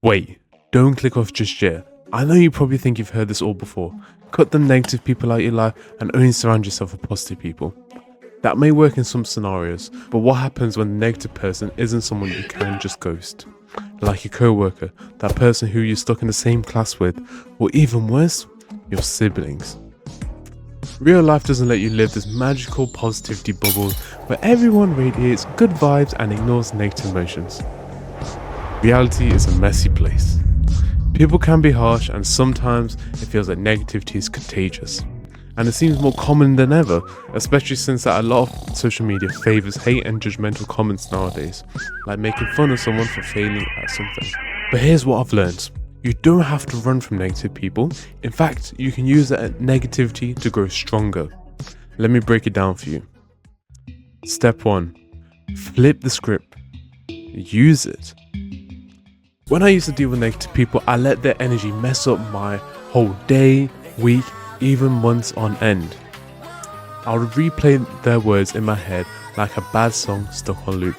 Wait, don't click off just yet. I know you probably think you've heard this all before. Cut the negative people out of your life and only surround yourself with positive people. That may work in some scenarios, but what happens when the negative person isn't someone you can just ghost? Like your co-worker, that person who you're stuck in the same class with, or even worse, your siblings. Real life doesn't let you live this magical positivity bubble where everyone radiates good vibes and ignores negative emotions. Reality is a messy place. People can be harsh, and sometimes it feels like negativity is contagious. And it seems more common than ever, especially since that a lot of social media favours hate and judgmental comments nowadays, like making fun of someone for failing at something. But here's what I've learned. You don't have to run from negative people. In fact, you can use that negativity to grow stronger. Let me break it down for you. Step 1. Flip the script. Use it. When I used to deal with negative people, I let their energy mess up my whole day, week, even months on end. I would replay their words in my head like a bad song stuck on loop.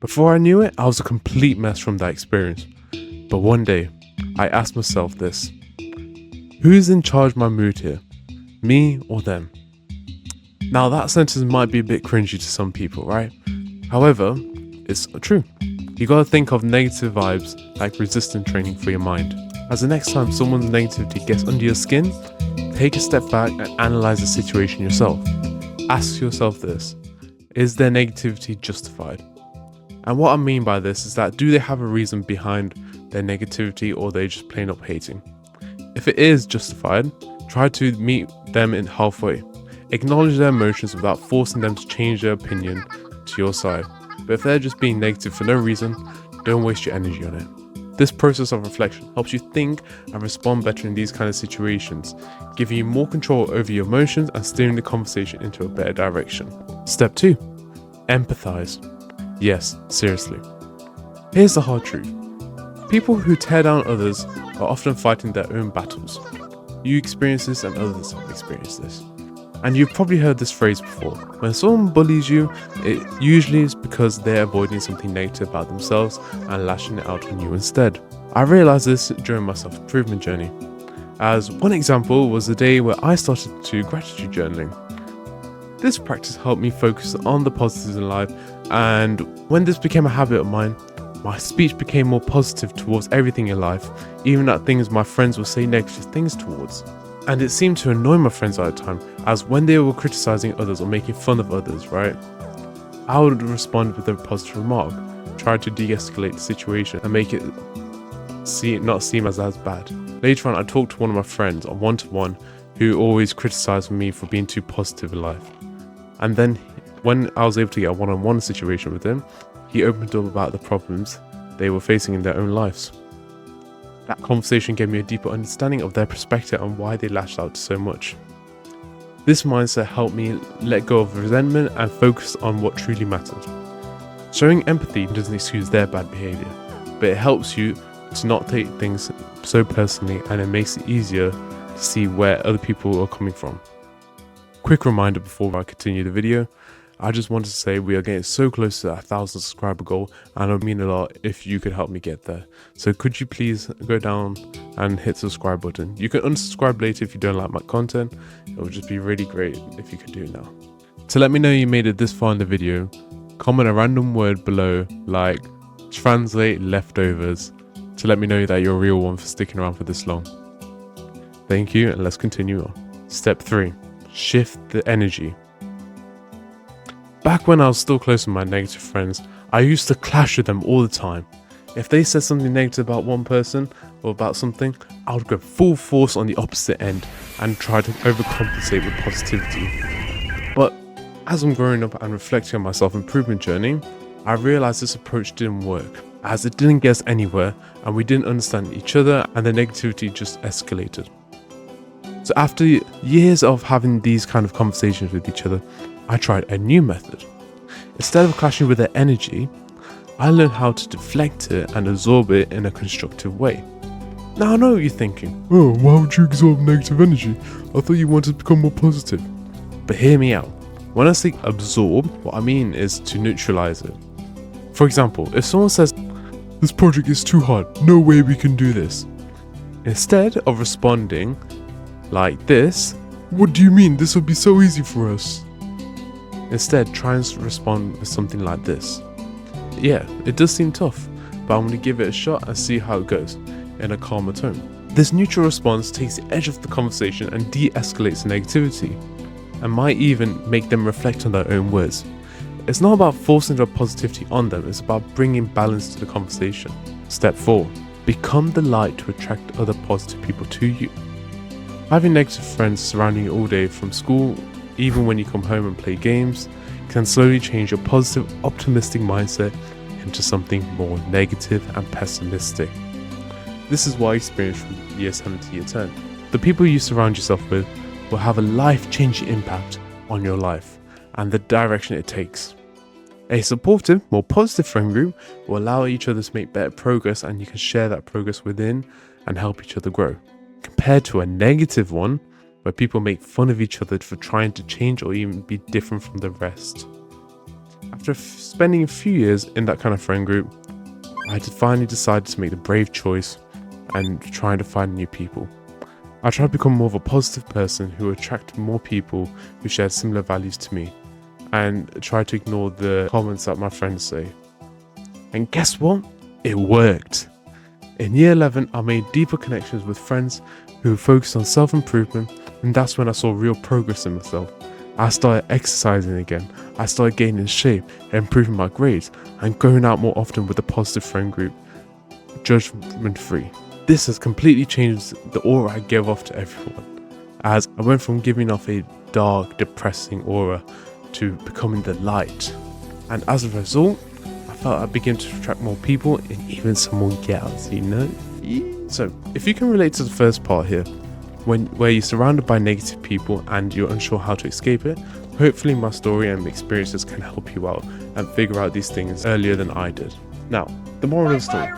Before I knew it, I was a complete mess from that experience. But one day, I asked myself this: who's in charge of my mood here? Me or them? Now that sentence might be a bit cringy to some people, right? However, it's true. You gotta think of negative vibes like resistance training for your mind. As the next time someone's negativity gets under your skin, take a step back and analyze the situation yourself. Ask yourself this: is their negativity justified? And what I mean by this is that, do they have a reason behind their negativity, or they just plain up hating? If it is justified, try to meet them in halfway. Acknowledge their emotions without forcing them to change their opinion to your side. But if they're just being negative for no reason, don't waste your energy on it. This process of reflection helps you think and respond better in these kind of situations, giving you more control over your emotions and steering the conversation into a better direction. Step 2. Empathize. Yes, seriously. Here's the hard truth. People who tear down others are often fighting their own battles. You experience this and others have experienced this. And you've probably heard this phrase before. When someone bullies you, it usually is because they're avoiding something negative about themselves and lashing it out on you instead. I realized this during my self-improvement journey. As one example was the day where I started to gratitude journaling. This practice helped me focus on the positives in life, and when this became a habit of mine, my speech became more positive towards everything in life, even at things my friends would say negative things towards. And it seemed to annoy my friends at the time, as when they were criticizing others or making fun of others, right? I would respond with a positive remark, try to de-escalate the situation and make it not seem as bad. Later on, I talked to one of my friends on one-to-one who always criticized me for being too positive in life. And then when I was able to get a one-on-one situation with him, he opened up about the problems they were facing in their own lives. That conversation gave me a deeper understanding of their perspective and why they lashed out so much. This mindset helped me let go of resentment and focus on what truly mattered. Showing empathy doesn't excuse their bad behavior, but it helps you to not take things so personally, and it makes it easier to see where other people are coming from. Quick reminder before I continue the video, I just wanted to say we are getting so close to that 1,000 subscriber goal, and it would mean a lot if you could help me get there. So could you please go down and hit the subscribe button? You can unsubscribe later if you don't like my content. It would just be really great if you could do it now. To let me know you made it this far in the video, comment a random word below like translate leftovers to let me know that you're a real one for sticking around for this long. Thank you, and let's continue on. Step 3. Shift the energy. Back when I was still close with my negative friends, I used to clash with them all the time. If they said something negative about one person or about something, I would go full force on the opposite end and try to overcompensate with positivity. But as I'm growing up and reflecting on my self-improvement journey, I realized this approach didn't work, as it didn't get us anywhere and we didn't understand each other, and the negativity just escalated. So after years of having these kind of conversations with each other, I tried a new method. Instead of clashing with their energy, I learned how to deflect it and absorb it in a constructive way. Now I know what you're thinking, oh, why would you absorb negative energy? I thought you wanted to become more positive. But hear me out. When I say absorb, what I mean is to neutralize it. For example, if someone says, this project is too hard, no way we can do this. Instead of responding like this, what do you mean, this would be so easy for us? Instead, try and respond with something like this. Yeah, it does seem tough, but I'm going to give it a shot and see how it goes, in a calmer tone. This neutral response takes the edge off the conversation and de-escalates the negativity, and might even make them reflect on their own words. It's not about forcing their positivity on them, it's about bringing balance to the conversation. Step 4. Become the light to attract other positive people to you. Having negative friends surrounding you all day from school, even when you come home and play games, can slowly change your positive, optimistic mindset into something more negative and pessimistic. This is what I experienced from year 7 to year 10. The people you surround yourself with will have a life-changing impact on your life and the direction it takes. A supportive, more positive friend group will allow each other to make better progress, and you can share that progress within and help each other grow. Compared to a negative one, where people make fun of each other for trying to change or even be different from the rest. After spending a few years in that kind of friend group, I finally decided to make the brave choice and trying to find new people. I tried to become more of a positive person who attracted more people who shared similar values to me, and tried to ignore the comments that my friends say. And guess what? It worked. In year 11, I made deeper connections with friends who focused on self-improvement, and that's when I saw real progress in myself. I started exercising again, I started gaining shape, improving my grades, and going out more often with a positive friend group, judgment-free. This has completely changed the aura I gave off to everyone, as I went from giving off a dark, depressing aura to becoming the light. And as a result, I felt I began to attract more people and even some more gals, you know? So, if you can relate to the first part here, where you're surrounded by negative people and you're unsure how to escape it, hopefully my story and experiences can help you out and figure out these things earlier than I did. Now, the moral of the story.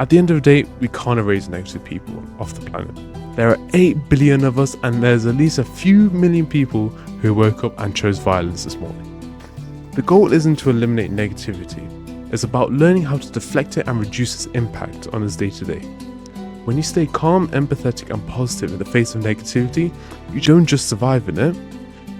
At the end of the day, we can't erase negative people off the planet. There are 8 billion of us, and there's at least a few million people who woke up and chose violence this morning. The goal isn't to eliminate negativity, it's about learning how to deflect it and reduce its impact on us day to day. When you stay calm, empathetic and positive in the face of negativity, you don't just survive in it,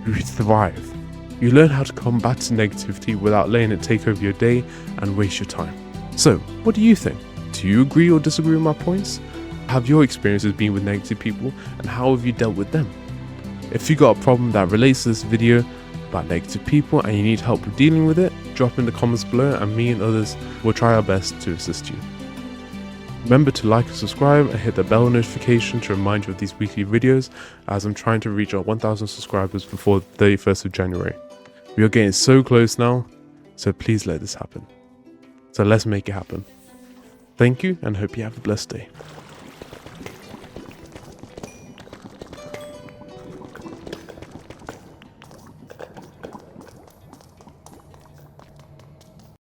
you thrive. You learn how to combat negativity without letting it take over your day and waste your time. So, what do you think? Do you agree or disagree with my points? Have your experiences been with negative people, and how have you dealt with them? If you got a problem that relates to this video about negative people and you need help with dealing with it, drop in the comments below and me and others will try our best to assist you. Remember to like and subscribe and hit the bell notification to remind you of these weekly videos, as I'm trying to reach our 1,000 subscribers before the 31st of January. We are getting so close now, so please let this happen. So let's make it happen. Thank you and hope you have a blessed day.